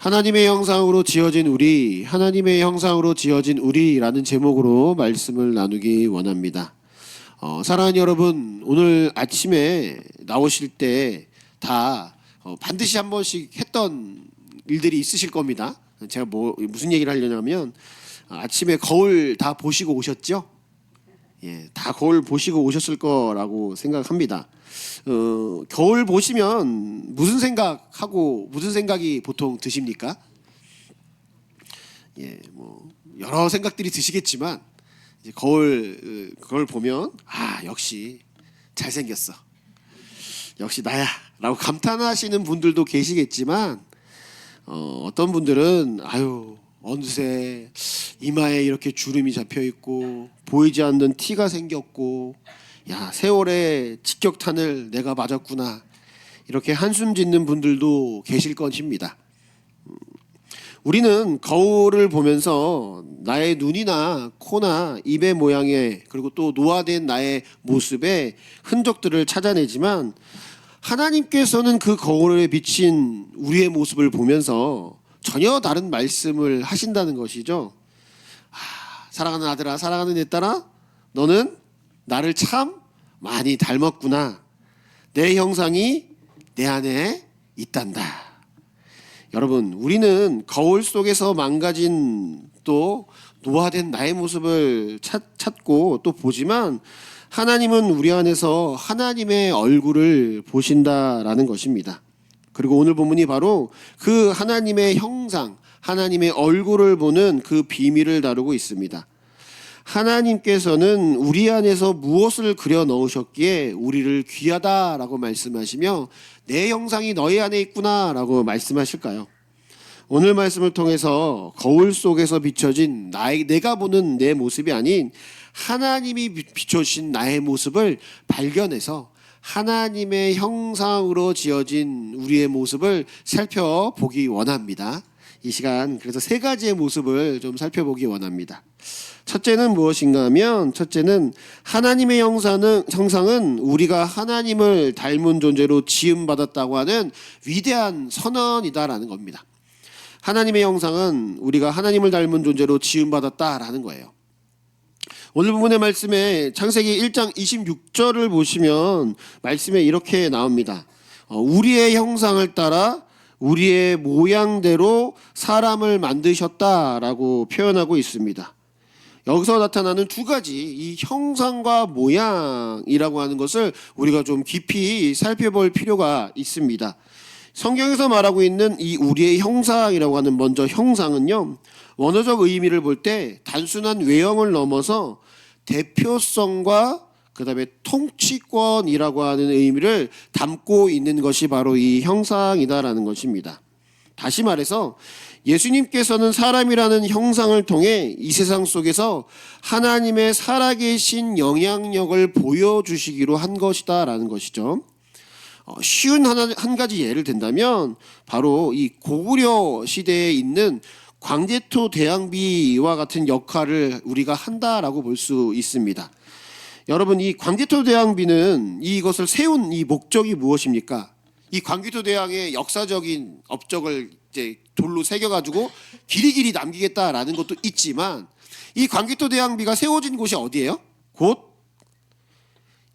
하나님의 형상으로 지어진 우리, 하나님의 형상으로 지어진 우리라는 제목으로 말씀을 나누기 원합니다. 사랑하는 여러분, 오늘 아침에 나오실 때 다 반드시 한 번씩 했던 일들이 있으실 겁니다. 제가 무슨 얘기를 하려냐면 아침에 거울 다 보시고 오셨죠? 예, 다 거울 보시고 오셨을 거라고 생각합니다. 거울 보시면 무슨 생각이 보통 드십니까? 예, 여러 생각들이 드시겠지만 이제 그걸 보면 역시 잘생겼어. 역시 나야라고 감탄하시는 분들도 계시겠지만 어떤 분들은 어느새 이마에 이렇게 주름이 잡혀 있고 보이지 않는 티가 생겼고 세월의 직격탄을 내가 맞았구나 이렇게 한숨 짓는 분들도 계실 것입니다. 우리는 거울을 보면서 나의 눈이나 코나 입의 모양에 그리고 또 노화된 나의 모습의 흔적들을 찾아내지만 하나님께서는 그 거울에 비친 우리의 모습을 보면서 전혀 다른 말씀을 하신다는 것이죠. 사랑하는 아들아, 사랑하는 내 딸아, 너는 나를 참 많이 닮았구나. 내 형상이 내 안에 있단다. 여러분, 우리는 거울 속에서 망가진 또 노화된 나의 모습을 찾고 또 보지만 하나님은 우리 안에서 하나님의 얼굴을 보신다라는 것입니다. 그리고 오늘 본문이 바로 그 하나님의 형상, 하나님의 얼굴을 보는 그 비밀을 다루고 있습니다. 하나님께서는 우리 안에서 무엇을 그려 넣으셨기에 우리를 귀하다라고 말씀하시며 내 형상이 너희 안에 있구나라고 말씀하실까요? 오늘 말씀을 통해서 거울 속에서 비춰진 내가 보는 내 모습이 아닌 하나님이 비춰주신 나의 모습을 발견해서 하나님의 형상으로 지어진 우리의 모습을 살펴보기 원합니다. 이 시간 그래서 세 가지의 모습을 좀 살펴보기 원합니다. 첫째는 무엇인가 하면 첫째는 하나님의 형상은 우리가 하나님을 닮은 존재로 지음받았다고 하는 위대한 선언이다라는 겁니다. 하나님의 형상은 우리가 하나님을 닮은 존재로 지음받았다라는 거예요. 오늘 본문의 말씀에 창세기 1장 26절을 보시면 말씀에 이렇게 나옵니다. 우리의 형상을 따라 우리의 모양대로 사람을 만드셨다라고 표현하고 있습니다. 여기서 나타나는 두 가지 이 형상과 모양이라고 하는 것을 우리가 좀 깊이 살펴볼 필요가 있습니다. 성경에서 말하고 있는 이 우리의 형상이라고 하는 먼저 형상은요, 원어적 의미를 볼 때 단순한 외형을 넘어서 대표성과 그다음에 통치권이라고 하는 의미를 담고 있는 것이 바로 이 형상이다라는 것입니다. 다시 말해서 예수님께서는 사람이라는 형상을 통해 이 세상 속에서 하나님의 살아계신 영향력을 보여주시기로 한 것이다라는 것이죠. 쉬운 한 가지 예를 든다면 바로 이 고구려 시대에 있는 광개토 대왕비와 같은 역할을 우리가 한다라고 볼 수 있습니다. 여러분, 이 광개토 대왕비는 이것을 세운 이 목적이 무엇입니까? 이 광개토 대왕의 역사적인 업적을 이제 돌로 새겨가지고 길이길이 남기겠다라는 것도 있지만 이 광개토 대왕비가 세워진 곳이 어디예요? 곧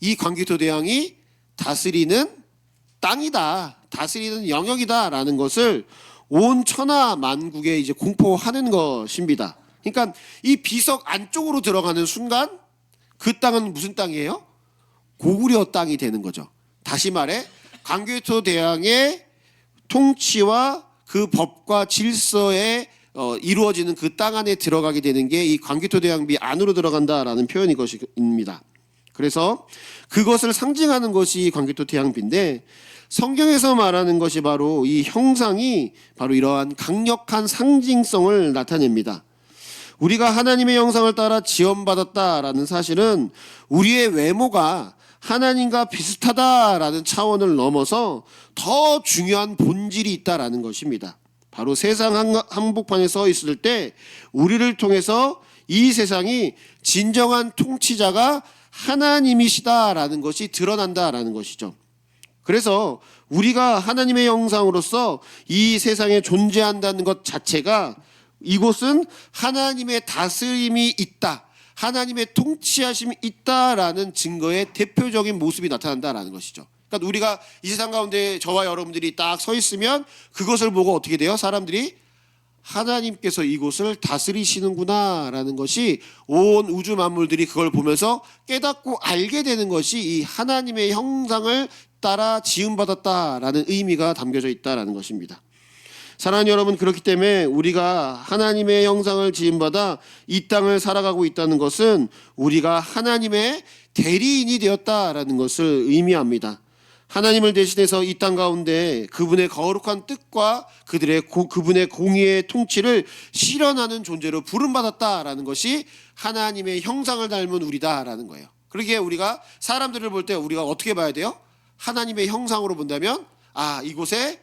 이 광개토 대왕이 다스리는 땅이다, 다스리는 영역이다라는 것을 온 천하 만국에 이제 공포하는 것입니다. 그러니까 이 비석 안쪽으로 들어가는 순간 그 땅은 무슨 땅이에요? 고구려 땅이 되는 거죠. 다시 말해 광개토 대왕의 통치와 그 법과 질서에 이루어지는 그 땅 안에 들어가게 되는 게 이 광개토 대왕비 안으로 들어간다라는 표현인 것입니다. 그래서 그것을 상징하는 것이 광개토 대왕비인데 성경에서 말하는 것이 바로 이 형상이 바로 이러한 강력한 상징성을 나타냅니다. 우리가 하나님의 형상을 따라 지음받았다라는 사실은 우리의 외모가 하나님과 비슷하다라는 차원을 넘어서 더 중요한 본질이 있다라는 것입니다. 바로 세상 한복판에 서 있을 때 우리를 통해서 이 세상이 진정한 통치자가 하나님이시다라는 것이 드러난다라는 것이죠. 그래서 우리가 하나님의 형상으로서 이 세상에 존재한다는 것 자체가 이곳은 하나님의 다스림이 있다, 하나님의 통치하심이 있다라는 증거의 대표적인 모습이 나타난다라는 것이죠. 그러니까 우리가 이 세상 가운데 저와 여러분들이 딱 서 있으면 그것을 보고 어떻게 돼요? 사람들이 하나님께서 이곳을 다스리시는구나 라는 것이, 온 우주 만물들이 그걸 보면서 깨닫고 알게 되는 것이 이 하나님의 형상을 따라 지음받았다라는 의미가 담겨져 있다라는 것입니다. 사랑하는 여러분, 그렇기 때문에 우리가 하나님의 형상을 지음받아 이 땅을 살아가고 있다는 것은 우리가 하나님의 대리인이 되었다라는 것을 의미합니다. 하나님을 대신해서 이 땅 가운데 그분의 거룩한 뜻과 그분의 공의의 통치를 실현하는 존재로 부름받았다라는 것이 하나님의 형상을 닮은 우리다라는 거예요. 그러기에 우리가 사람들을 볼 때 우리가 어떻게 봐야 돼요? 하나님의 형상으로 본다면, 이곳에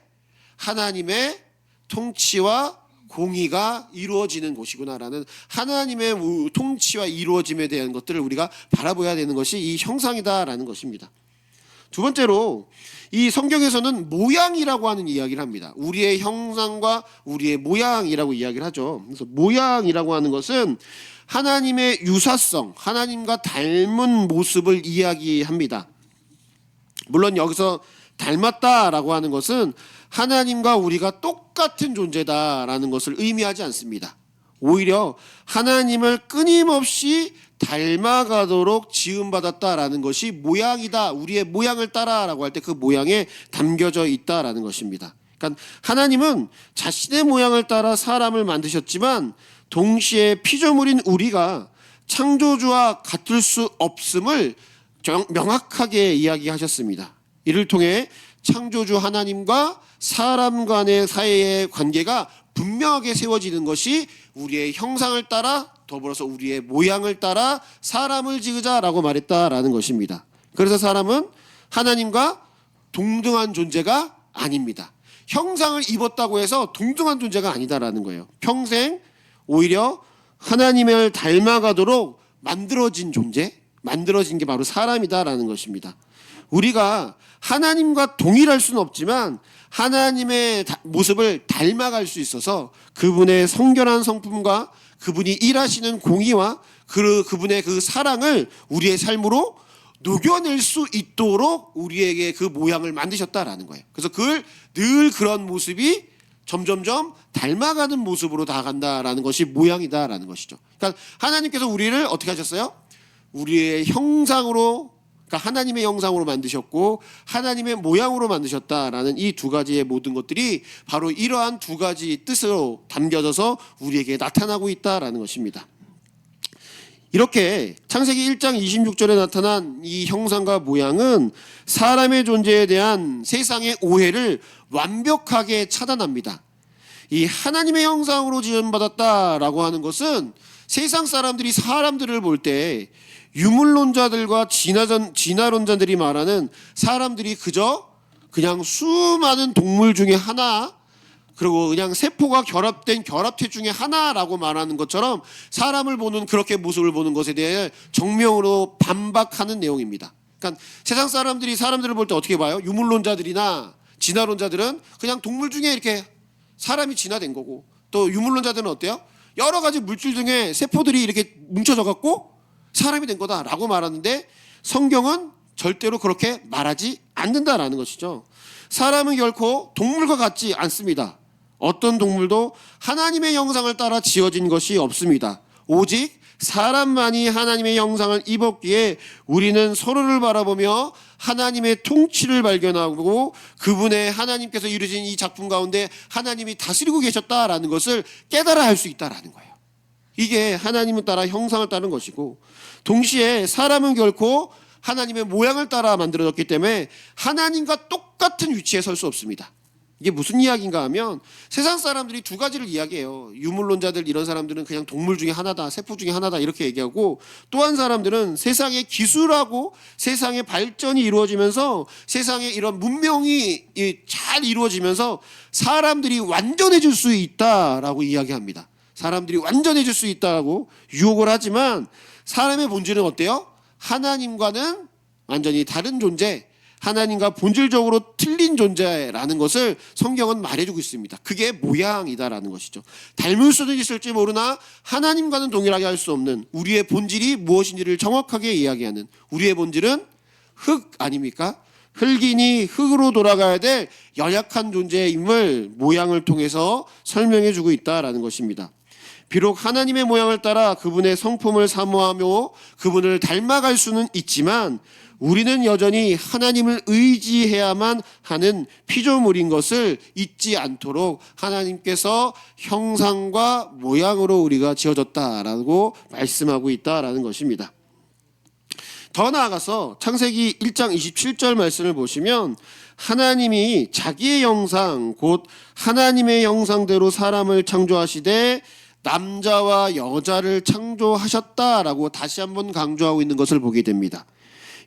하나님의 통치와 공의가 이루어지는 곳이구나라는, 하나님의 통치와 이루어짐에 대한 것들을 우리가 바라봐야 되는 것이 이 형상이다라는 것입니다. 두 번째로, 이 성경에서는 모양이라고 하는 이야기를 합니다. 우리의 형상과 우리의 모양이라고 이야기를 하죠. 그래서 모양이라고 하는 것은 하나님의 유사성, 하나님과 닮은 모습을 이야기합니다. 물론 여기서 닮았다라고 하는 것은 하나님과 우리가 똑같은 존재다라는 것을 의미하지 않습니다. 오히려 하나님을 끊임없이 닮아가도록 지음받았다라는 것이 모양이다, 우리의 모양을 따라라고 할 때 그 모양에 담겨져 있다라는 것입니다. 그러니까 하나님은 자신의 모양을 따라 사람을 만드셨지만 동시에 피조물인 우리가 창조주와 같을 수 없음을 명확하게 이야기하셨습니다. 이를 통해 창조주 하나님과 사람 간의 사이의 관계가 분명하게 세워지는 것이 우리의 형상을 따라, 더불어서 우리의 모양을 따라 사람을 지으자라고 말했다라는 것입니다. 그래서 사람은 하나님과 동등한 존재가 아닙니다. 형상을 입었다고 해서 동등한 존재가 아니다라는 거예요. 평생 오히려 하나님을 닮아가도록 만들어진 존재, 만들어진 게 바로 사람이다라는 것입니다. 우리가 하나님과 동일할 수는 없지만 하나님의 모습을 닮아갈 수 있어서 그분의 성결한 성품과 그분이 일하시는 공의와 그분의 그 사랑을 우리의 삶으로 녹여낼 수 있도록 우리에게 그 모양을 만드셨다라는 거예요. 그래서 그걸 늘 그런 모습이 점점점 닮아가는 모습으로 다가간다라는 것이 모양이다라는 것이죠. 그러니까 하나님께서 우리를 어떻게 하셨어요? 우리의 형상으로, 그러니까 하나님의 형상으로 만드셨고 하나님의 모양으로 만드셨다라는 이 두 가지의 모든 것들이 바로 이러한 두 가지 뜻으로 담겨져서 우리에게 나타나고 있다라는 것입니다. 이렇게 창세기 1장 26절에 나타난 이 형상과 모양은 사람의 존재에 대한 세상의 오해를 완벽하게 차단합니다. 이 하나님의 형상으로 지음받았다라고 하는 것은 세상 사람들이 사람들을 볼 때 유물론자들과 진화론자들이 말하는 사람들이 그냥 수많은 동물 중에 하나, 그리고 그냥 세포가 결합된 결합체 중에 하나라고 말하는 것처럼 사람을 보는, 그렇게 모습을 보는 것에 대해 정명으로 반박하는 내용입니다. 그러니까 세상 사람들이 사람들을 볼 때 어떻게 봐요? 유물론자들이나 진화론자들은 그냥 동물 중에 이렇게 사람이 진화된 거고, 또 유물론자들은 어때요? 여러 가지 물질 중에 세포들이 이렇게 뭉쳐져 갖고 사람이 된 거다라고 말하는데, 성경은 절대로 그렇게 말하지 않는다라는 것이죠. 사람은 결코 동물과 같지 않습니다. 어떤 동물도 하나님의 형상을 따라 지어진 것이 없습니다. 오직 사람만이 하나님의 형상을 입었기에 우리는 서로를 바라보며 하나님의 통치를 발견하고 그분의, 하나님께서 이루신 이 작품 가운데 하나님이 다스리고 계셨다라는 것을 깨달아 할 수 있다라는 거예요. 이게 하나님을 따라 형상을 따른 것이고, 동시에 사람은 결코 하나님의 모양을 따라 만들어졌기 때문에 하나님과 똑같은 위치에 설 수 없습니다. 이게 무슨 이야기인가 하면, 세상 사람들이 두 가지를 이야기해요. 유물론자들, 이런 사람들은 그냥 동물 중에 하나다, 세포 중에 하나다 이렇게 얘기하고, 또 한 사람들은 세상의 기술하고 세상의 발전이 이루어지면서 세상의 이런 문명이 잘 이루어지면서 사람들이 완전해질 수 있다라고 이야기합니다. 사람들이 완전해질 수 있다고 유혹을 하지만 사람의 본질은 어때요? 하나님과는 완전히 다른 존재, 하나님과 본질적으로 틀린 존재라는 것을 성경은 말해주고 있습니다. 그게 모양이다라는 것이죠. 닮을 수는 있을지 모르나 하나님과는 동일하게 할 수 없는 우리의 본질이 무엇인지를 정확하게 이야기하는, 우리의 본질은 흙 아닙니까? 흙이니 흙으로 돌아가야 될 연약한 존재임을 모양을 통해서 설명해주고 있다라는 것입니다. 비록 하나님의 모양을 따라 그분의 성품을 사모하며 그분을 닮아갈 수는 있지만 우리는 여전히 하나님을 의지해야만 하는 피조물인 것을 잊지 않도록 하나님께서 형상과 모양으로 우리가 지어졌다라고 말씀하고 있다라는 것입니다. 더 나아가서 창세기 1장 27절 말씀을 보시면 하나님이 자기의 형상 곧 하나님의 형상대로 사람을 창조하시되 남자와 여자를 창조하셨다라고 다시 한번 강조하고 있는 것을 보게 됩니다.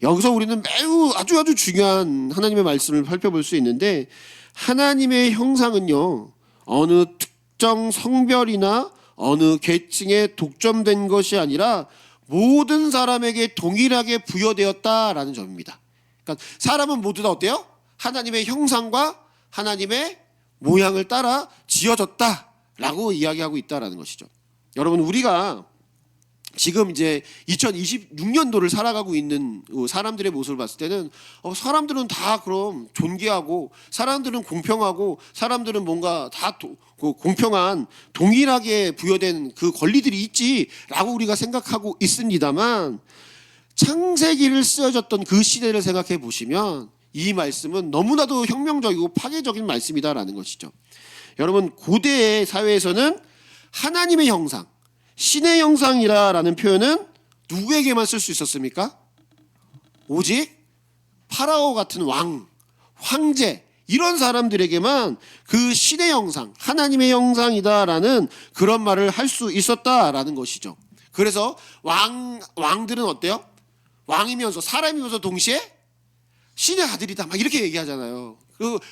여기서 우리는 매우 아주 중요한 하나님의 말씀을 살펴볼 수 있는데, 하나님의 형상은요 어느 특정 성별이나 어느 계층에 독점된 것이 아니라 모든 사람에게 동일하게 부여되었다라는 점입니다. 그러니까 사람은 모두 다 어때요? 하나님의 형상과 하나님의 모양을 따라 지어졌다라고 이야기하고 있다라는 것이죠. 여러분, 우리가 지금 이제 2026년도를 살아가고 있는 사람들의 모습을 봤을 때는 사람들은 다 그럼 존귀하고 사람들은 공평하고 사람들은 뭔가 다 공평한 동일하게 부여된 그 권리들이 있지라고 우리가 생각하고 있습니다만, 창세기를 쓰여졌던 그 시대를 생각해 보시면 이 말씀은 너무나도 혁명적이고 파괴적인 말씀이다라는 것이죠. 여러분, 고대의 사회에서는 하나님의 형상, 신의 형상이라는 표현은 누구에게만 쓸 수 있었습니까? 오직 파라오 같은 왕, 황제 이런 사람들에게만 그 신의 형상, 하나님의 형상이다라는 그런 말을 할 수 있었다라는 것이죠. 그래서 왕들은 어때요? 왕이면서 사람이면서 동시에 신의 아들이다 막 이렇게 얘기하잖아요.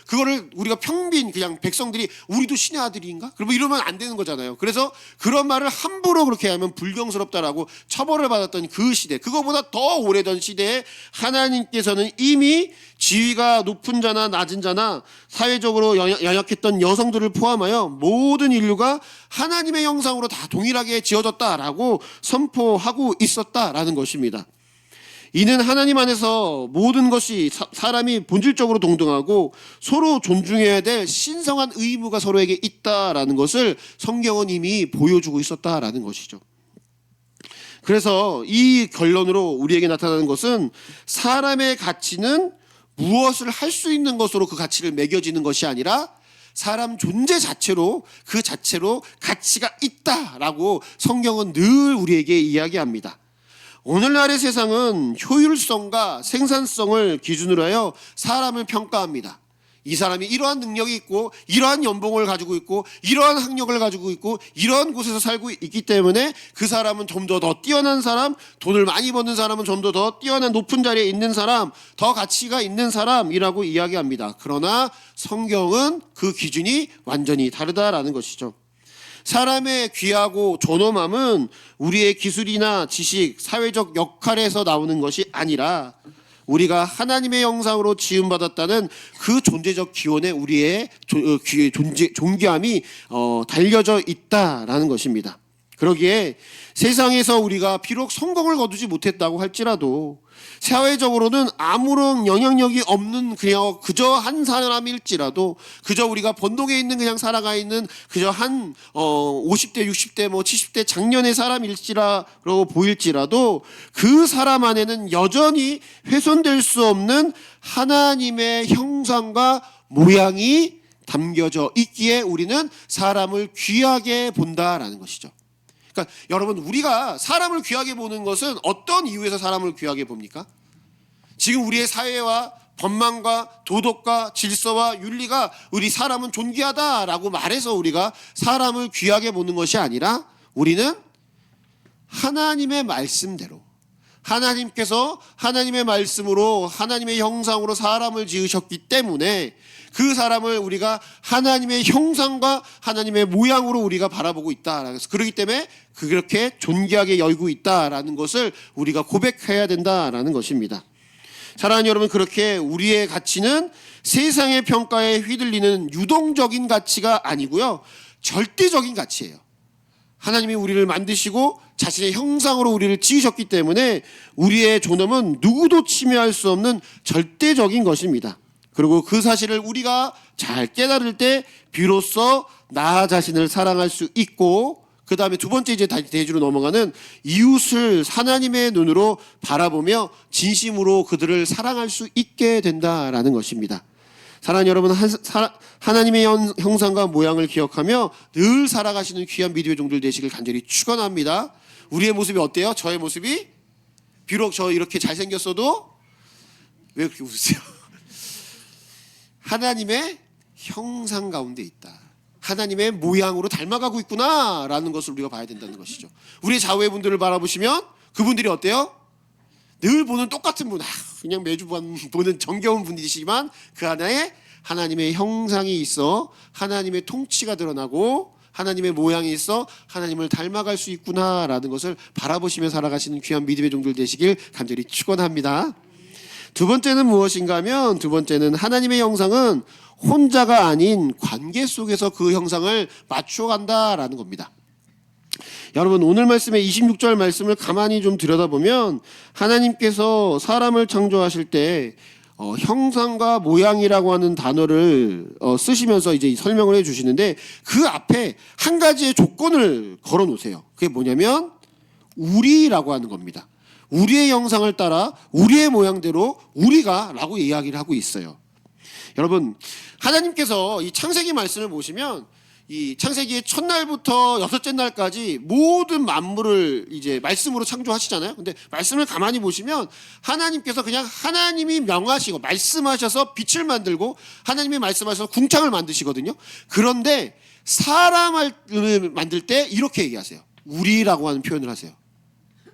그거를 우리가 평빈 그냥 백성들이 우리도 신의 아들인가? 그러면 이러면 안 되는 거잖아요. 그래서 그런 말을 함부로 그렇게 하면 불경스럽다라고 처벌을 받았던 그 시대, 그거보다 더 오래전 시대에 하나님께서는 이미 지위가 높은 자나 낮은 자나 사회적으로 연약했던 여성들을 포함하여 모든 인류가 하나님의 형상으로 다 동일하게 지어졌다라고 선포하고 있었다라는 것입니다. 이는 하나님 안에서 모든 것이 사람이 본질적으로 동등하고 서로 존중해야 될 신성한 의무가 서로에게 있다라는 것을 성경은 이미 보여주고 있었다라는 것이죠. 그래서 이 결론으로 우리에게 나타나는 것은 사람의 가치는 무엇을 할 수 있는 것으로 그 가치를 매겨지는 것이 아니라 사람 존재 자체로 그 자체로 가치가 있다라고 성경은 늘 우리에게 이야기합니다. 오늘날의 세상은 효율성과 생산성을 기준으로 하여 사람을 평가합니다. 이 사람이 이러한 능력이 있고 이러한 연봉을 가지고 있고 이러한 학력을 가지고 있고 이러한 곳에서 살고 있기 때문에 그 사람은 좀 더 뛰어난 사람, 돈을 많이 버는 사람은 좀 더 뛰어난 높은 자리에 있는 사람, 더 가치가 있는 사람이라고 이야기합니다. 그러나 성경은 그 기준이 완전히 다르다라는 것이죠. 사람의 귀하고 존엄함은 우리의 기술이나 지식, 사회적 역할에서 나오는 것이 아니라 우리가 하나님의 형상으로 지음받았다는 그 존재적 기원에 우리의 존귀함이 달려져 있다라는 것입니다. 그러기에 세상에서 우리가 비록 성공을 거두지 못했다고 할지라도 사회적으로는 아무런 영향력이 없는 그냥 그저 한 사람일지라도, 그저 우리가 번동에 있는 그냥 살아가 있는 그저 한 50대 60대 70대 장년의 사람일지라고 보일지라도 그 사람 안에는 여전히 훼손될 수 없는 하나님의 형상과 모양이 담겨져 있기에 우리는 사람을 귀하게 본다라는 것이죠. 그러니까 여러분, 우리가 사람을 귀하게 보는 것은 어떤 이유에서 사람을 귀하게 봅니까? 지금 우리의 사회와 법망과 도덕과 질서와 윤리가 우리 사람은 존귀하다라고 말해서 우리가 사람을 귀하게 보는 것이 아니라 우리는 하나님의 말씀대로, 하나님께서 하나님의 말씀으로 하나님의 형상으로 사람을 지으셨기 때문에 그 사람을 우리가 하나님의 형상과 하나님의 모양으로 우리가 바라보고 있다. 그렇기 때문에 그렇게 존귀하게 여기고 있다라는 것을 우리가 고백해야 된다라는 것입니다. 사랑하는 여러분, 그렇게 우리의 가치는 세상의 평가에 휘둘리는 유동적인 가치가 아니고요, 절대적인 가치예요. 하나님이 우리를 만드시고 자신의 형상으로 우리를 지으셨기 때문에 우리의 존엄은 누구도 침해할 수 없는 절대적인 것입니다. 그리고 그 사실을 우리가 잘 깨달을 때 비로소 나 자신을 사랑할 수 있고, 그 다음에 두 번째 이제 대주로 넘어가는 이웃을 하나님의 눈으로 바라보며 진심으로 그들을 사랑할 수 있게 된다라는 것입니다. 사랑하는 여러분, 하나님의 형상과 모양을 기억하며 늘 살아가시는 귀한 믿음의 종들 되시길 간절히 축원합니다. 우리의 모습이 어때요? 저의 모습이 비록 저 이렇게 잘생겼어도 왜 그렇게 웃으세요? 하나님의 형상 가운데 있다. 하나님의 모양으로 닮아가고 있구나라는 것을 우리가 봐야 된다는 것이죠. 우리의 좌우의 분들을 바라보시면 그분들이 어때요? 늘 보는 똑같은 분, 그냥 매주 보는 정겨운 분이시지만 그 안에 하나님의 형상이 있어 하나님의 통치가 드러나고 하나님의 모양이 있어 하나님을 닮아갈 수 있구나라는 것을 바라보시며 살아가시는 귀한 믿음의 종들 되시길 간절히 축원합니다. 두 번째는 무엇인가 하면, 두 번째는 하나님의 형상은 혼자가 아닌 관계 속에서 그 형상을 맞춰간다라는 겁니다. 여러분, 오늘 말씀의 26절 말씀을 가만히 좀 들여다보면 하나님께서 사람을 창조하실 때 형상과 모양이라고 하는 단어를 쓰시면서 이제 설명을 해주시는데, 그 앞에 한 가지의 조건을 걸어 놓으세요. 그게 뭐냐면 우리라고 하는 겁니다. 우리의 형상을 따라 우리의 모양대로 우리가 라고 이야기를 하고 있어요. 여러분, 하나님께서 이 창세기 말씀을 보시면 이 창세기의 첫날부터 여섯째 날까지 모든 만물을 이제 말씀으로 창조하시잖아요. 근데 말씀을 가만히 보시면 하나님께서 그냥 하나님이 명하시고 말씀하셔서 빛을 만들고 하나님이 말씀하셔서 궁창을 만드시거든요. 그런데 사람을 만들 때 이렇게 얘기하세요. 우리라고 하는 표현을 하세요.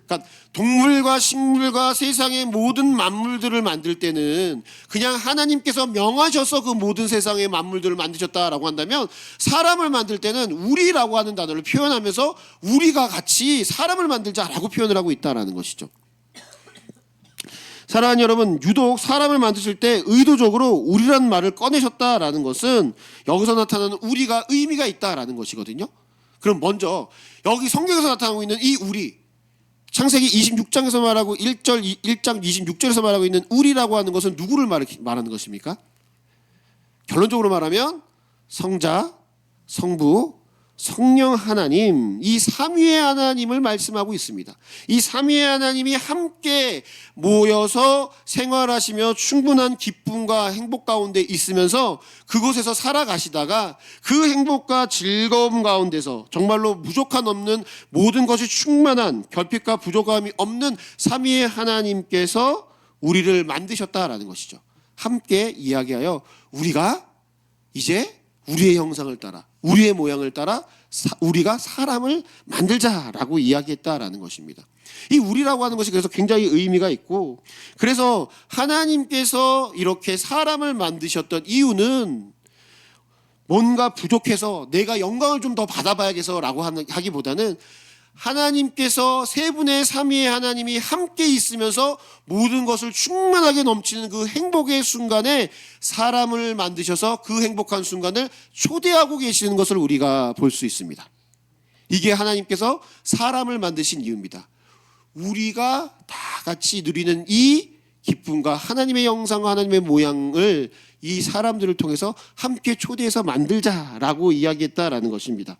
그러니까 동물과 식물과 세상의 모든 만물들을 만들 때는 그냥 하나님께서 명하셔서 그 모든 세상의 만물들을 만드셨다라고 한다면, 사람을 만들 때는 우리라고 하는 단어를 표현하면서 우리가 같이 사람을 만들자라고 표현을 하고 있다라는 것이죠. 사랑하는 여러분, 유독 사람을 만드실 때 의도적으로 우리라는 말을 꺼내셨다라는 것은 여기서 나타나는 우리가 의미가 있다라는 것이거든요. 그럼 먼저 여기 성경에서 나타나고 있는 이 우리, 창세기 26장에서 말하고 1장 26절에서 말하고 있는 우리라고 하는 것은 누구를 말하는 것입니까? 결론적으로 말하면 성자, 성부, 성령 하나님, 이 삼위의 하나님을 말씀하고 있습니다. 이 삼위의 하나님이 함께 모여서 생활하시며 충분한 기쁨과 행복 가운데 있으면서 그곳에서 살아가시다가 그 행복과 즐거움 가운데서 정말로 부족함 없는 모든 것이 충만한 결핍과 부족함이 없는 삼위의 하나님께서 우리를 만드셨다라는 것이죠. 함께 이야기하여 우리가 이제 우리의 형상을 따라 우리의 모양을 따라 우리가 사람을 만들자라고 이야기했다라는 것입니다. 이 우리라고 하는 것이 그래서 굉장히 의미가 있고, 그래서 하나님께서 이렇게 사람을 만드셨던 이유는 뭔가 부족해서 내가 영광을 좀 더 받아봐야겠어라고 하기보다는 하나님께서 세 분의 삼위의 하나님이 함께 있으면서 모든 것을 충만하게 넘치는 그 행복의 순간에 사람을 만드셔서 그 행복한 순간을 초대하고 계시는 것을 우리가 볼 수 있습니다. 이게 하나님께서 사람을 만드신 이유입니다. 우리가 다 같이 누리는 이 기쁨과 하나님의 형상과 하나님의 모양을 이 사람들을 통해서 함께 초대해서 만들자라고 이야기했다라는 것입니다.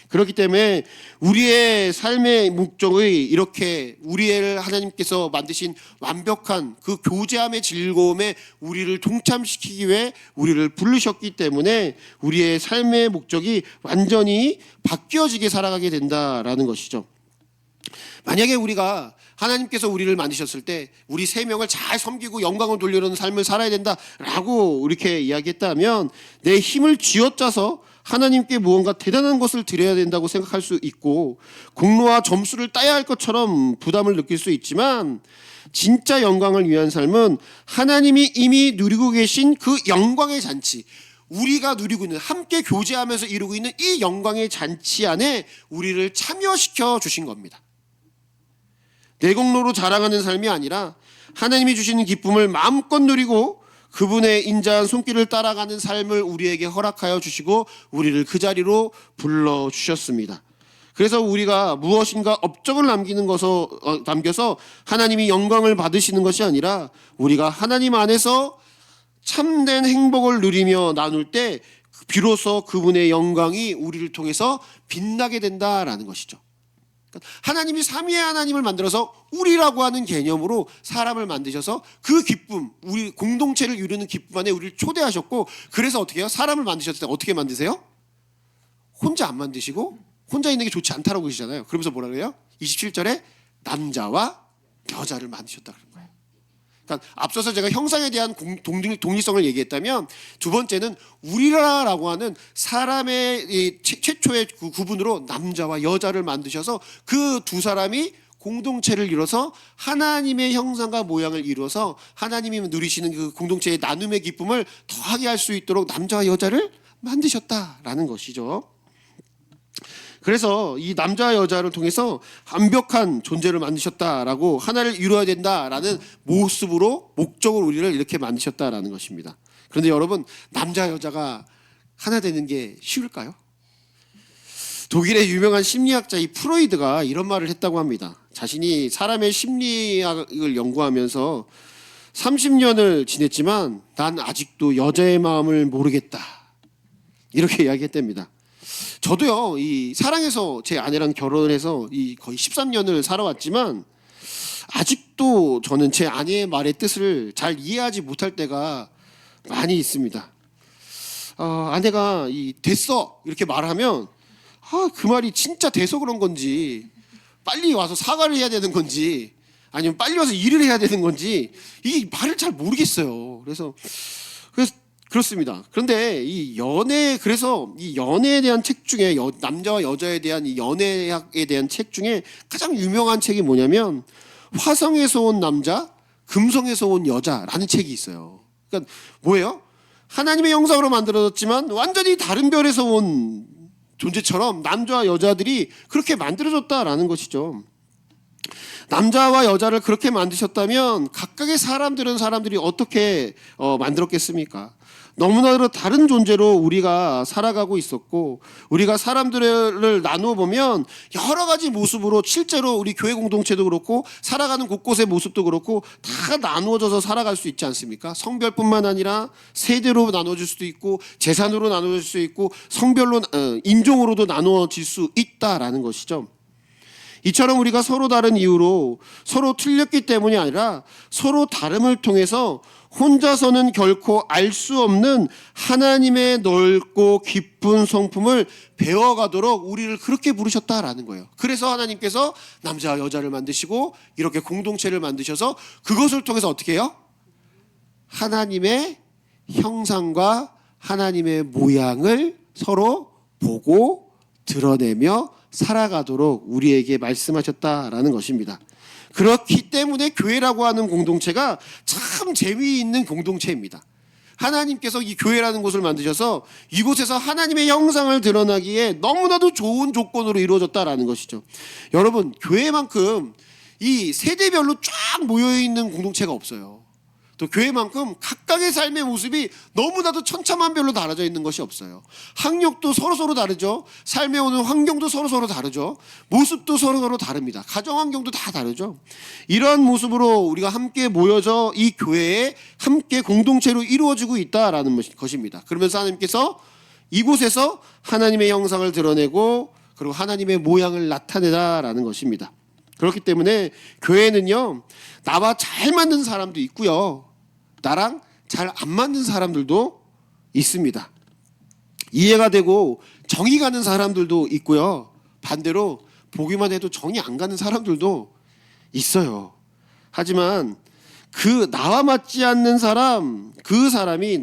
그렇기 때문에 우리의 삶의 목적의 이렇게 우리를 하나님께서 만드신 완벽한 그 교제함의 즐거움에 우리를 동참시키기 위해 우리를 부르셨기 때문에 우리의 삶의 목적이 완전히 바뀌어지게 살아가게 된다라는 것이죠. 만약에 우리가 하나님께서 우리를 만드셨을 때 우리 세 명을 잘 섬기고 영광을 돌리는 삶을 살아야 된다라고 이렇게 이야기했다면 내 힘을 쥐어짜서 하나님께 무언가 대단한 것을 드려야 된다고 생각할 수 있고 공로와 점수를 따야 할 것처럼 부담을 느낄 수 있지만, 진짜 영광을 위한 삶은 하나님이 이미 누리고 계신 그 영광의 잔치, 우리가 누리고 있는, 함께 교제하면서 이루고 있는 이 영광의 잔치 안에 우리를 참여시켜 주신 겁니다. 내 공로로 자랑하는 삶이 아니라 하나님이 주시는 기쁨을 마음껏 누리고 그분의 인자한 손길을 따라가는 삶을 우리에게 허락하여 주시고 우리를 그 자리로 불러주셨습니다. 그래서 우리가 무엇인가 업적을 남겨서 하나님이 영광을 받으시는 것이 아니라 우리가 하나님 안에서 참된 행복을 누리며 나눌 때 비로소 그분의 영광이 우리를 통해서 빛나게 된다라는 것이죠. 하나님이 삼위의 하나님을 만들어서 우리라고 하는 개념으로 사람을 만드셔서 그 기쁨, 우리 공동체를 이루는 기쁨 안에 우리를 초대하셨고, 그래서 어떻게 해요? 사람을 만드셨을 때 어떻게 만드세요? 혼자 안 만드시고 혼자 있는 게 좋지 않다라고 그러시잖아요. 그러면서 뭐라 그래요? 27절에 남자와 여자를 만드셨다 그런 거예요. 그러니까 앞서서 제가 형상에 대한 독립성을 얘기했다면, 두 번째는 우리라라고 하는 사람의 최초의 그 구분으로 남자와 여자를 만드셔서 그 두 사람이 공동체를 이뤄서 하나님의 형상과 모양을 이루어서 하나님이 누리시는 그 공동체의 나눔의 기쁨을 더하게 할 수 있도록 남자와 여자를 만드셨다라는 것이죠. 그래서 이 남자와 여자를 통해서 완벽한 존재를 만드셨다라고, 하나를 이루어야 된다라는 모습으로, 목적으로 우리를 이렇게 만드셨다라는 것입니다. 그런데 여러분, 남자 여자가 하나 되는 게 쉬울까요? 독일의 유명한 심리학자 이 프로이드가 이런 말을 했다고 합니다. 자신이 사람의 심리학을 연구하면서 30년을 지냈지만 난 아직도 여자의 마음을 모르겠다, 이렇게 이야기했답니다. 저도요, 이 사랑해서 제 아내랑 결혼해서 이 거의 13년을 살아왔지만 아직도 저는 제 아내의 말의 뜻을 잘 이해하지 못할 때가 많이 있습니다. 아내가 이 됐어 이렇게 말하면 그 말이 진짜 돼서 그런 건지, 빨리 와서 사과를 해야 되는 건지, 아니면 빨리 와서 일을 해야 되는 건지, 이 말을 잘 모르겠어요. 그래서 그렇습니다. 그런데 그래서 이 연애에 대한 책 중에, 남자와 여자에 대한 이 연애학에 대한 책 중에 가장 유명한 책이 뭐냐면 화성에서 온 남자, 금성에서 온 여자라는 책이 있어요. 그러니까 뭐예요? 하나님의 형상으로 만들어졌지만 완전히 다른 별에서 온 존재처럼 남자와 여자들이 그렇게 만들어졌다라는 것이죠. 남자와 여자를 그렇게 만드셨다면 각각의 사람들이 어떻게 만들었겠습니까? 너무나도 다른 존재로 우리가 살아가고 있었고, 우리가 사람들을 나누어 보면 여러 가지 모습으로, 실제로 우리 교회 공동체도 그렇고 살아가는 곳곳의 모습도 그렇고 다 나누어져서 살아갈 수 있지 않습니까? 성별뿐만 아니라 세대로 나눠질 수도 있고, 재산으로 나눠질 수 있고, 성별로, 인종으로도 나누어질 수 있다라는 것이죠. 이처럼 우리가 서로 다른 이유로, 서로 틀렸기 때문이 아니라 서로 다름을 통해서 혼자서는 결코 알 수 없는 하나님의 넓고 깊은 성품을 배워가도록 우리를 그렇게 부르셨다라는 거예요. 그래서 하나님께서 남자와 여자를 만드시고 이렇게 공동체를 만드셔서 그것을 통해서 어떻게 해요? 하나님의 형상과 하나님의 모양을 서로 보고 드러내며 살아가도록 우리에게 말씀하셨다라는 것입니다. 그렇기 때문에 교회라고 하는 공동체가 참 재미있는 공동체입니다. 하나님께서 이 교회라는 곳을 만드셔서 이곳에서 하나님의 형상을 드러나기에 너무나도 좋은 조건으로 이루어졌다라는 것이죠. 여러분, 교회만큼 이 세대별로 쫙 모여있는 공동체가 없어요. 또 교회만큼 각각의 삶의 모습이 너무나도 천차만별로 다르져 있는 것이 없어요. 학력도 서로서로 다르죠. 삶에 오는 환경도 서로서로 다르죠. 모습도 서로서로 다릅니다. 가정 환경도 다 다르죠. 이러한 모습으로 우리가 함께 모여서 이 교회에 함께 공동체로 이루어지고 있다라는 것입니다. 그러면서 하나님께서 이곳에서 하나님의 형상을 드러내고 그리고 하나님의 모양을 나타내다라는 것입니다. 그렇기 때문에 교회는요, 나와 잘 맞는 사람도 있고요, 나랑 잘 안 맞는 사람들도 있습니다. 이해가 되고 정이 가는 사람들도 있고요, 반대로 보기만 해도 정이 안 가는 사람들도 있어요. 하지만 그 나와 맞지 않는 사람, 그 사람이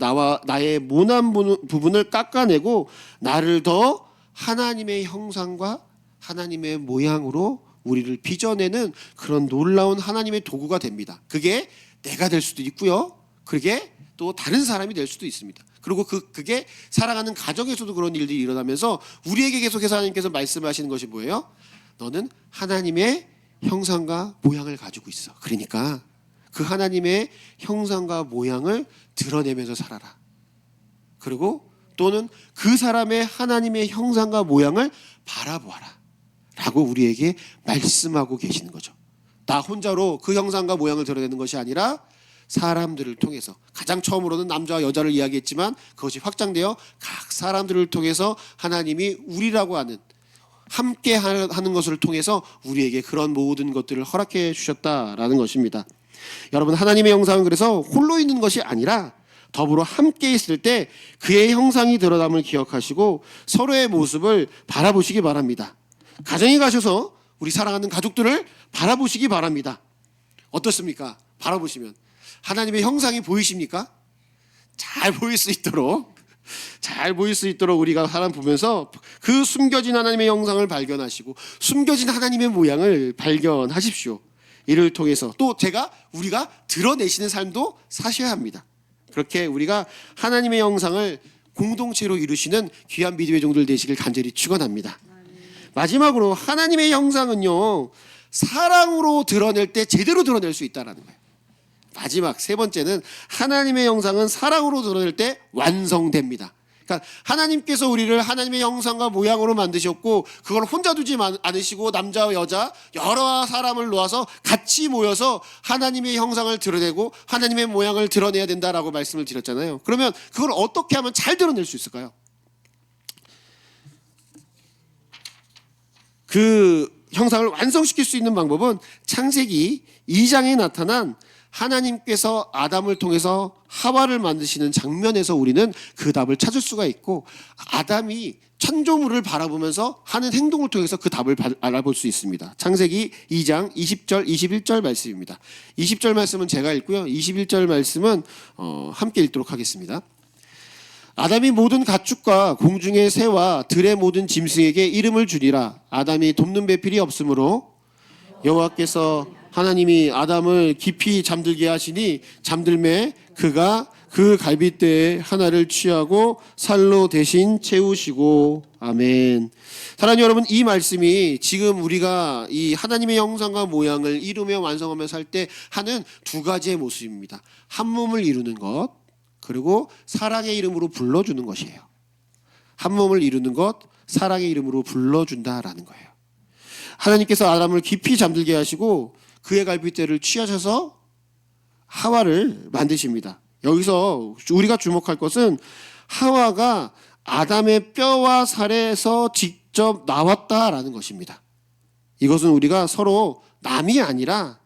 나의 모난 부분을 깎아내고 나를 더 하나님의 형상과 하나님의 모양으로 우리를 빚어내는 그런 놀라운 하나님의 도구가 됩니다. 그게 내가 될 수도 있고요, 그게 또 다른 사람이 될 수도 있습니다. 그리고 그게 살아가는 가정에서도 그런 일들이 일어나면서 우리에게 계속해서 하나님께서 말씀하시는 것이 뭐예요? 너는 하나님의 형상과 모양을 가지고 있어. 그러니까 그 하나님의 형상과 모양을 드러내면서 살아라. 그리고 또는 그 사람의 하나님의 형상과 모양을 바라보아라 라고 우리에게 말씀하고 계시는 거죠. 나 혼자로 그 형상과 모양을 드러내는 것이 아니라 사람들을 통해서, 가장 처음으로는 남자와 여자를 이야기했지만 그것이 확장되어 각 사람들을 통해서 하나님이 우리라고 하는, 함께 하는 것을 통해서 우리에게 그런 모든 것들을 허락해 주셨다라는 것입니다. 여러분, 하나님의 형상은 그래서 홀로 있는 것이 아니라 더불어 함께 있을 때 그의 형상이 드러남을 기억하시고 서로의 모습을 바라보시기 바랍니다. 가정에 가셔서 우리 사랑하는 가족들을 바라보시기 바랍니다. 어떻습니까? 바라보시면 하나님의 형상이 보이십니까? 잘 보일 수 있도록 우리가 사람 보면서 그 숨겨진 하나님의 형상을 발견하시고 숨겨진 하나님의 모양을 발견하십시오. 이를 통해서 또 우리가 드러내시는 삶도 사셔야 합니다. 그렇게 우리가 하나님의 형상을 공동체로 이루시는 귀한 믿음의 종들 되시길 간절히 축원합니다. 마지막으로 하나님의 형상은요, 사랑으로 드러낼 때 제대로 드러낼 수 있다는 거예요. 마지막 세 번째는 하나님의 형상은 사랑으로 드러낼 때 완성됩니다. 그러니까 하나님께서 우리를 하나님의 형상과 모양으로 만드셨고 그걸 혼자 두지 않으시고 남자와 여자 여러 사람을 놓아서 같이 모여서 하나님의 형상을 드러내고 하나님의 모양을 드러내야 된다라고 말씀을 드렸잖아요. 그러면 그걸 어떻게 하면 잘 드러낼 수 있을까요? 그 형상을 완성시킬 수 있는 방법은 창세기 2장에 나타난 하나님께서 아담을 통해서 하와를 만드시는 장면에서 우리는 그 답을 찾을 수가 있고, 아담이 천조물을 바라보면서 하는 행동을 통해서 그 답을 알아볼 수 있습니다. 창세기 2장 20절 21절 말씀입니다. 20절 말씀은 제가 읽고요, 21절 말씀은 함께 읽도록 하겠습니다. 아담이 모든 가축과 공중의 새와 들의 모든 짐승에게 이름을 주리라. 아담이 돕는 배필이 없으므로 여호와께서 하나님이 아담을 깊이 잠들게 하시니 잠들매 그가 그 갈빗대에 하나를 취하고 살로 대신 채우시고. 아멘. 사랑하는 여러분, 이 말씀이 지금 우리가 이 하나님의 형상과 모양을 이루며 완성하며 살 때 하는 두 가지의 모습입니다. 한 몸을 이루는 것, 그리고 사랑의 이름으로 불러주는 것이에요. 한 몸을 이루는 것, 사랑의 이름으로 불러준다라는 거예요. 하나님께서 아담을 깊이 잠들게 하시고 그의 갈빗대를 취하셔서 하와를 만드십니다. 여기서 우리가 주목할 것은 하와가 아담의 뼈와 살에서 직접 나왔다라는 것입니다. 이것은 우리가 서로 남이 아니라,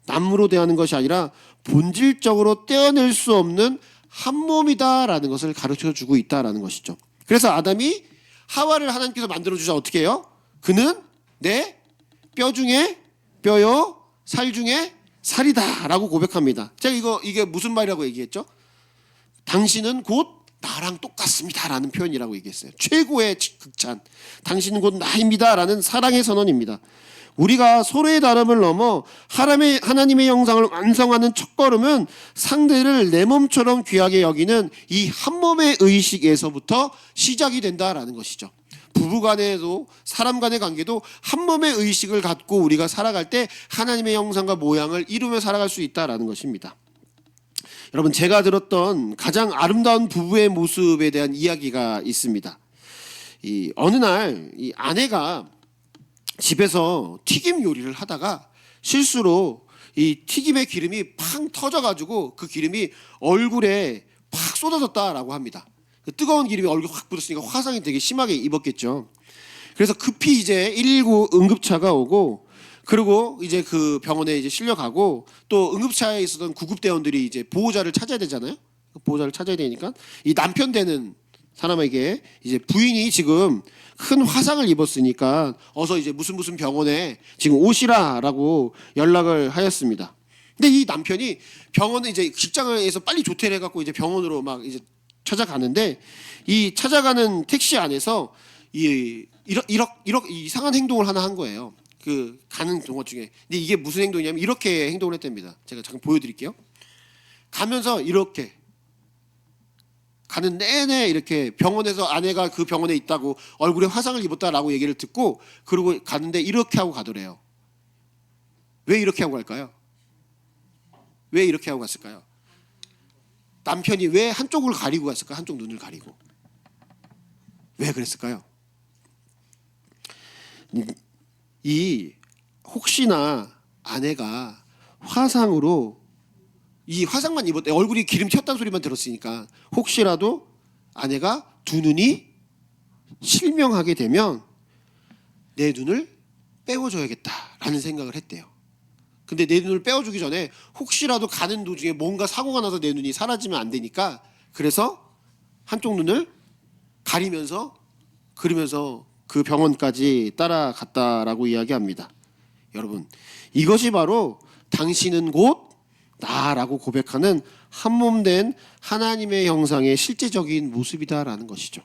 남으로 대하는 것이 아니라 본질적으로 떼어낼 수 없는 한 몸이다라는 것을 가르쳐주고 있다라는 것이죠. 그래서 아담이 하와를 하나님께서 만들어주자 어떻게 해요? 그는 내 뼈 중에 뼈요 살 중에 살이다 라고 고백합니다. 제가 이게 무슨 말이라고 얘기했죠? 당신은 곧 나랑 똑같습니다 라는 표현이라고 얘기했어요. 최고의 극찬. 당신은 곧 나입니다 라는 사랑의 선언입니다. 우리가 서로의 다름을 넘어 하나님의 형상을 완성하는 첫걸음은 상대를 내 몸처럼 귀하게 여기는 이 한 몸의 의식에서부터 시작이 된다라는 것이죠. 부부간에도 사람 간의 관계도 한 몸의 의식을 갖고 우리가 살아갈 때 하나님의 형상과 모양을 이루며 살아갈 수 있다라는 것입니다. 여러분, 제가 들었던 가장 아름다운 부부의 모습에 대한 이야기가 있습니다. 어느 날 이 아내가 집에서 튀김 요리를 하다가 실수로 이 튀김의 기름이 팡 터져가지고 그 기름이 얼굴에 팍 쏟아졌다라고 합니다. 뜨거운 기름이 얼굴에 확 묻었으니까 화상이 되게 심하게 입었겠죠. 그래서 급히 이제 119 응급차가 오고, 그리고 이제 그 병원에 이제 실려가고, 또 응급차에 있었던 구급대원들이 이제 보호자를 찾아야 되잖아요. 보호자를 찾아야 되니까 이 남편 되는 사람에게 이제 부인이 지금 큰 화상을 입었으니까 어서 이제 무슨 병원에 지금 오시라라고 연락을 하였습니다. 근데 이 남편이 병원에 이제 직장에서 빨리 조퇴를 해갖고 이제 병원으로 막 이제 찾아가는데, 이 찾아가는 택시 안에서 이렇게 이상한 행동을 하나 한 거예요. 그 가는 동안 중에. 근데 이게 무슨 행동이냐면 이렇게 행동을 했답니다. 제가 잠깐 보여드릴게요. 가면서 이렇게 가는 내내 이렇게 병원에서 아내가 그 병원에 있다고 얼굴에 화상을 입었다라고 얘기를 듣고, 그리고 가는데 이렇게 하고 가더래요. 왜 이렇게 하고 갈까요? 왜 이렇게 하고 갔을까요? 남편이 왜 한쪽을 가리고 갔을까요? 한쪽 눈을 가리고. 왜 그랬을까요? 이 혹시나 아내가 화상으로 이 화상만 입었대, 얼굴이 기름 튀었다는 소리만 들었으니까 혹시라도 아내가 두 눈이 실명하게 되면 내 눈을 빼워줘야겠다라는 생각을 했대요. 근데 내 눈을 빼워주기 전에 혹시라도 가는 도중에 뭔가 사고가 나서 내 눈이 사라지면 안 되니까, 그래서 한쪽 눈을 가리면서 그러면서 그 병원까지 따라갔다라고 이야기합니다. 여러분, 이것이 바로 당신은 곧 나라고 고백하는 한몸된 하나님의 형상의 실제적인 모습이다라는 것이죠.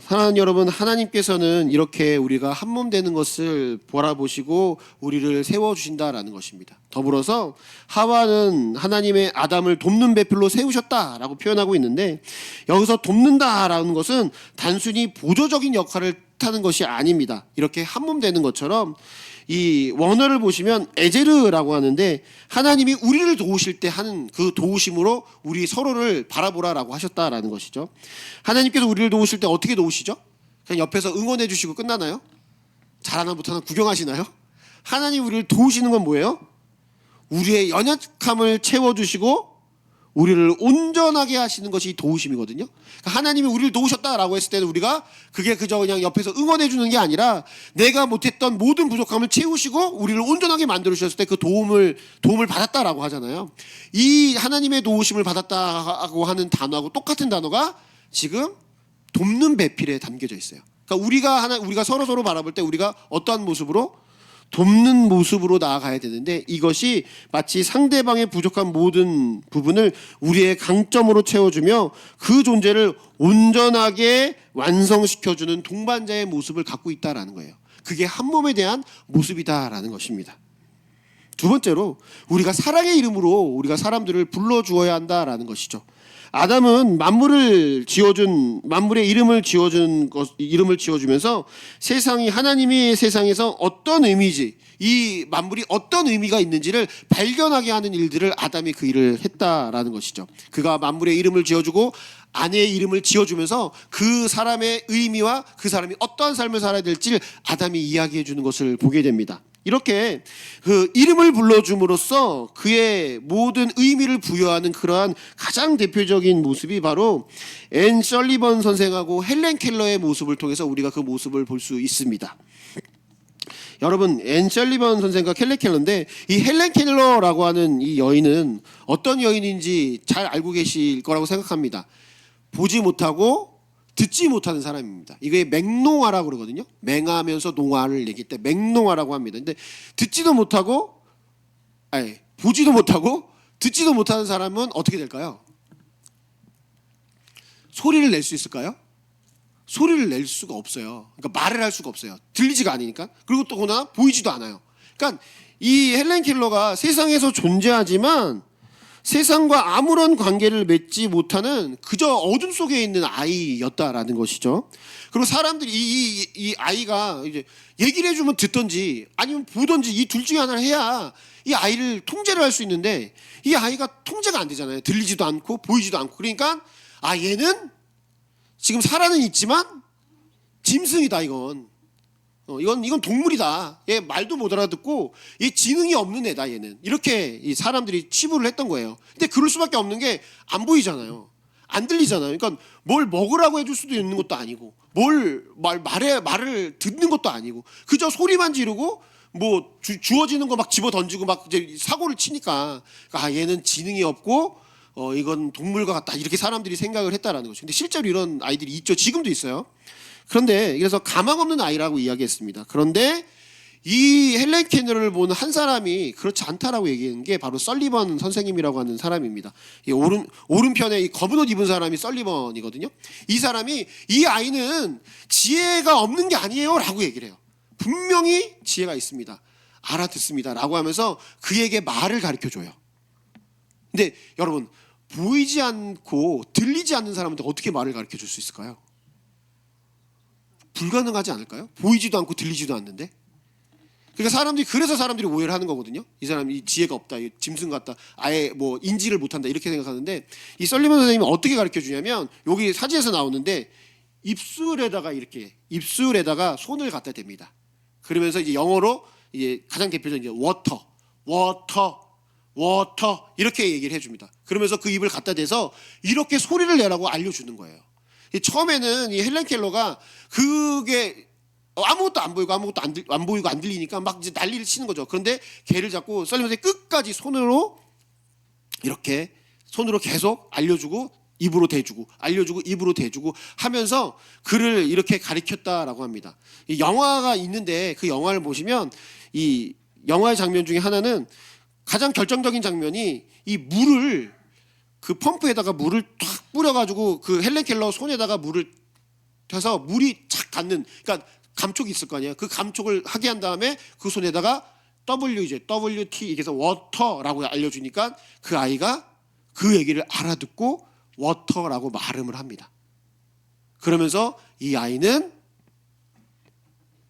사랑하는 여러분, 하나님께서는 이렇게 우리가 한몸 되는 것을 바라보시고 우리를 세워주신다라는 것입니다. 더불어서 하와는 하나님의 아담을 돕는 배필로 세우셨다라고 표현하고 있는데, 여기서 돕는다라는 것은 단순히 보조적인 역할을 하는 것이 아닙니다. 이렇게 한몸 되는 것처럼 이 원어를 보시면 에제르라고 하는데, 하나님이 우리를 도우실 때 하는 그 도우심으로 우리 서로를 바라보라라고 하셨다라는 것이죠. 하나님께서 우리를 도우실 때 어떻게 도우시죠? 그냥 옆에서 응원해 주시고 끝나나요? 잘하나 못하나 구경하시나요? 하나님 우리를 도우시는 건 뭐예요? 우리의 연약함을 채워주시고 우리를 온전하게 하시는 것이 도우심이거든요. 그러니까 하나님이 우리를 도우셨다라고 했을 때는 우리가 그게 그저 그냥 옆에서 응원해 주는 게 아니라 내가 못했던 모든 부족함을 채우시고 우리를 온전하게 만들어 주셨을 때 그 도움을 받았다라고 하잖아요. 이 하나님의 도우심을 받았다고 하는 단어하고 똑같은 단어가 지금 돕는 배필에 담겨져 있어요. 그러니까 우리가 서로 바라볼 때 우리가 어떠한 모습으로 돕는 모습으로 나아가야 되는데, 이것이 마치 상대방의 부족한 모든 부분을 우리의 강점으로 채워주며 그 존재를 온전하게 완성시켜주는 동반자의 모습을 갖고 있다라는 거예요. 그게 한 몸에 대한 모습이다라는 것입니다. 두 번째로, 우리가 사랑의 이름으로 우리가 사람들을 불러주어야 한다라는 것이죠. 아담은 만물의 이름을 지어주면서 세상이, 하나님이 세상에서 어떤 의미지, 이 만물이 어떤 의미가 있는지를 발견하게 하는 일들을 아담이 그 일을 했다라는 것이죠. 그가 만물의 이름을 지어주고 아내의 이름을 지어주면서 그 사람의 의미와 그 사람이 어떠한 삶을 살아야 될지를 아담이 이야기해 주는 것을 보게 됩니다. 이렇게 그 이름을 불러줌으로써 그의 모든 의미를 부여하는 그러한 가장 대표적인 모습이 바로 앤 설리번 선생하고 헬렌 켈러의 모습을 통해서 우리가 그 모습을 볼 수 있습니다. 여러분, 앤 설리번 선생과 헬렌 켈러인데, 이 헬렌 켈러라고 하는 이 여인은 어떤 여인인지 잘 알고 계실 거라고 생각합니다. 보지 못하고 듣지 못하는 사람입니다. 이게 맹농아라고 그러거든요. 맹하면서 농아를 얘기할 때 맹농아라고 합니다. 근데 보지도 못하고 듣지도 못하는 사람은 어떻게 될까요? 소리를 낼 수 있을까요? 소리를 낼 수가 없어요. 그러니까 말을 할 수가 없어요. 들리지가 않으니까. 그리고 또 그러나 보이지도 않아요. 그러니까 이 헬렌 켈러가 세상에서 존재하지만 세상과 아무런 관계를 맺지 못하는 그저 어둠 속에 있는 아이였다라는 것이죠. 그리고 사람들이 이 아이가 이제 얘기를 해주면 듣던지 아니면 보던지 이 둘 중에 하나를 해야 이 아이를 통제를 할 수 있는데, 이 아이가 통제가 안 되잖아요. 들리지도 않고 보이지도 않고. 그러니까 얘는 지금 살아는 있지만 짐승이다, 이건 동물이다. 얘 말도 못 알아듣고 얘 지능이 없는 애다, 얘는. 이렇게 이 사람들이 치부를 했던 거예요. 근데 그럴 수밖에 없는 게 안 보이잖아요. 안 들리잖아요. 그러니까 뭘 먹으라고 해줄 수도 있는 것도 아니고, 말을 듣는 것도 아니고, 그저 소리만 지르고 뭐 주어지는 거 막 집어 던지고 막 이제 사고를 치니까 얘는 지능이 없고 이건 동물과 같다, 이렇게 사람들이 생각을 했다라는 거죠. 근데 실제로 이런 아이들이 있죠. 지금도 있어요. 그런데 그래서 가망 없는 아이라고 이야기했습니다. 그런데 이 헬렌 켈러를 본 한 사람이 그렇지 않다라고 얘기하는 게 바로 설리번 선생님이라고 하는 사람입니다. 이 오른편에 이 검은 옷 입은 사람이 설리번이거든요. 이 사람이 이 아이는 지혜가 없는 게 아니에요라고 얘기를 해요. 분명히 지혜가 있습니다. 알아듣습니다라고 하면서 그에게 말을 가르쳐 줘요. 근데 여러분, 보이지 않고 들리지 않는 사람한테 어떻게 말을 가르쳐 줄 수 있을까요? 불가능하지 않을까요? 보이지도 않고 들리지도 않는데. 그러니까 그래서 사람들이 오해를 하는 거거든요. 이 사람이 지혜가 없다, 짐승 같다, 아예 뭐 인지를 못한다 이렇게 생각하는데, 이 설리번 선생님이 어떻게 가르쳐 주냐면, 여기 사진에서 나오는데 입술에다가 손을 갖다 댑니다. 그러면서 이제 영어로 이제 가장 대표적인 이제 워터 이렇게 얘기를 해줍니다. 그러면서 그 입을 갖다 대서 이렇게 소리를 내라고 알려주는 거예요. 처음에는 이 헬렌 켈러가 그게 아무것도 안 보이고 안 들리니까 막 이제 난리를 치는 거죠. 그런데 걔를 잡고 설리번 선생님이 끝까지 손으로 계속 알려주고 입으로 대주고 알려주고 입으로 대주고 하면서 그를 이렇게 가르쳤다라고 합니다. 이 영화가 있는데 그 영화를 보시면 이 영화의 장면 중에 하나는, 가장 결정적인 장면이 이 물을, 그 펌프에다가 물을 탁 뿌려가지고 그 헬렌 켈러 손에다가 물을 해서 물이 착 닿는, 그러니까 감촉이 있을 거 아니에요. 그 감촉을 하게 한 다음에 그 손에다가 WT 이렇게 해서 워터라고 알려주니까 그 아이가 그 얘기를 알아듣고 워터라고 발음을 합니다. 그러면서 이 아이는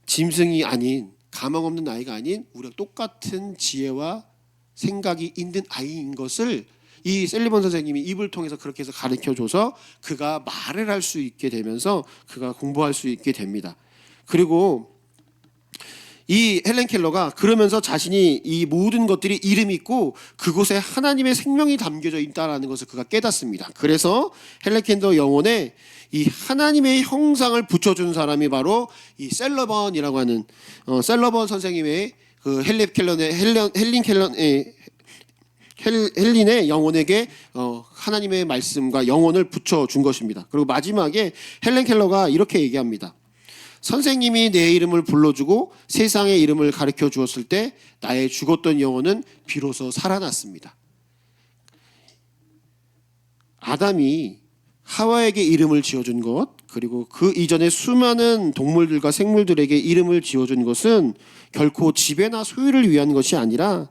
짐승이 아닌, 가망 없는 아이가 아닌 우리가 똑같은 지혜와 생각이 있는 아이인 것을 이 셀리번 선생님이 입을 통해서 그렇게 해서 가르쳐줘서 그가 말을 할 수 있게 되면서 그가 공부할 수 있게 됩니다. 그리고 이 헬렌 켈러가 그러면서 자신이 이 모든 것들이 이름이 있고 그곳에 하나님의 생명이 담겨져 있다는 것을 그가 깨닫습니다. 그래서 헬렌 켈러 영혼에 이 하나님의 형상을 붙여준 사람이 바로 이 셀러번이라고 하는 셀러번 선생님의 그 헬린의 영혼에게 하나님의 말씀과 영혼을 붙여준 것입니다. 그리고 마지막에 헬렌 켈러가 이렇게 얘기합니다. 선생님이 내 이름을 불러주고 세상의 이름을 가르쳐 주었을 때 나의 죽었던 영혼은 비로소 살아났습니다. 아담이 하와에게 이름을 지어준 것, 그리고 그 이전에 수많은 동물들과 생물들에게 이름을 지어준 것은 결코 지배나 소유를 위한 것이 아니라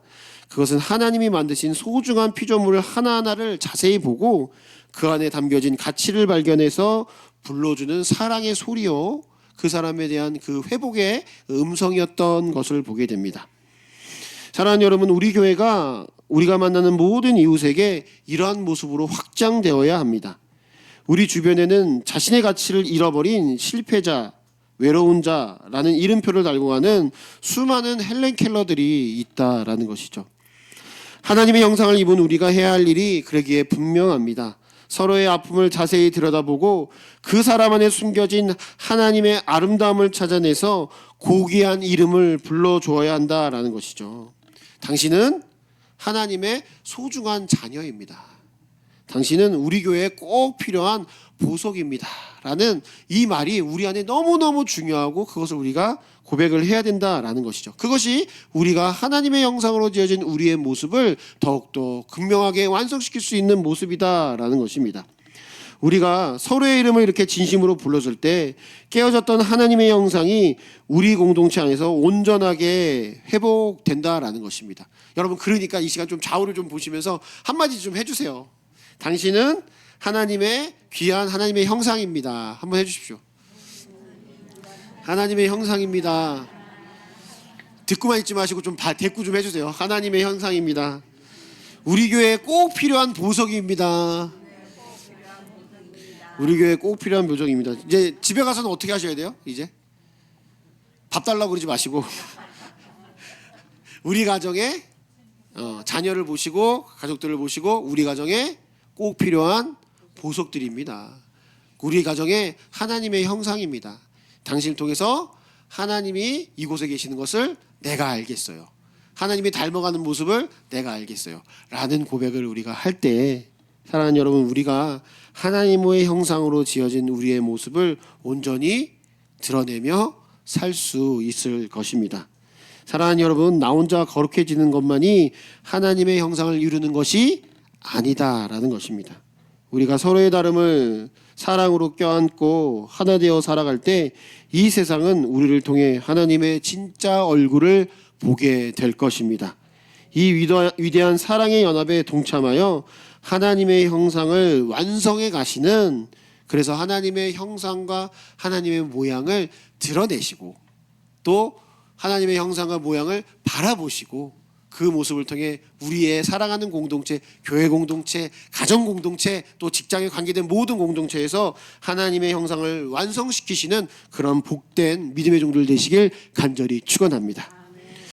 그것은 하나님이 만드신 소중한 피조물 하나하나를 자세히 보고 그 안에 담겨진 가치를 발견해서 불러주는 사랑의 소리요, 그 사람에 대한 그 회복의 음성이었던 것을 보게 됩니다. 사랑하는 여러분, 우리 교회가 우리가 만나는 모든 이웃에게 이러한 모습으로 확장되어야 합니다. 우리 주변에는 자신의 가치를 잃어버린 실패자, 외로운 자라는 이름표를 달고 가는 수많은 헬렌 켈러들이 있다라는 것이죠. 하나님의 형상을 입은 우리가 해야 할 일이 그러기에 분명합니다. 서로의 아픔을 자세히 들여다보고 그 사람 안에 숨겨진 하나님의 아름다움을 찾아내서 고귀한 이름을 불러주어야 한다라는 것이죠. 당신은 하나님의 소중한 자녀입니다. 당신은 우리 교회에 꼭 필요한 보석입니다 라는 이 말이 우리 안에 너무너무 중요하고 그것을 우리가 고백을 해야 된다라는 것이죠. 그것이 우리가 하나님의 형상으로 지어진 우리의 모습을 더욱더 극명하게 완성시킬 수 있는 모습이다라는 것입니다. 우리가 서로의 이름을 이렇게 진심으로 불러줄 때 깨어졌던 하나님의 형상이 우리 공동체 안에서 온전하게 회복된다라는 것입니다. 여러분, 그러니까 이 시간 좀 좌우를 좀 보시면서 한마디 좀 해주세요. 당신은 하나님의 귀한 하나님의 형상입니다. 한번 해주십시오. 하나님의 형상입니다. 듣고만 있지 마시고 좀 대꾸 좀 해주세요. 하나님의 형상입니다. 우리 교회에 꼭 필요한 보석입니다. 우리 교회에 꼭 필요한 보석입니다. 이제 집에 가서는 어떻게 하셔야 돼요? 이제 밥 달라고 그러지 마시고 우리 가정에 자녀를 보시고 가족들을 보시고 우리 가정에 꼭 필요한 보석들입니다. 우리 가정에 하나님의 형상입니다. 당신을 통해서 하나님이 이곳에 계시는 것을 내가 알겠어요. 하나님이 닮아가는 모습을 내가 알겠어요. 라는 고백을 우리가 할 때, 사랑하는 여러분, 우리가 하나님의 형상으로 지어진 우리의 모습을 온전히 드러내며 살 수 있을 것입니다. 사랑하는 여러분, 나 혼자 거룩해지는 것만이 하나님의 형상을 이루는 것이 아니다라는 것입니다. 우리가 서로의 다름을 사랑으로 껴안고 하나 되어 살아갈 때 이 세상은 우리를 통해 하나님의 진짜 얼굴을 보게 될 것입니다. 이 위대한 사랑의 연합에 동참하여 하나님의 형상을 완성해 가시는, 그래서 하나님의 형상과 하나님의 모양을 드러내시고 또 하나님의 형상과 모양을 바라보시고 그 모습을 통해 우리의 사랑하는 공동체, 교회 공동체, 가정 공동체, 또 직장에 관계된 모든 공동체에서 하나님의 형상을 완성시키시는 그런 복된 믿음의 종들 되시길 간절히 축원합니다.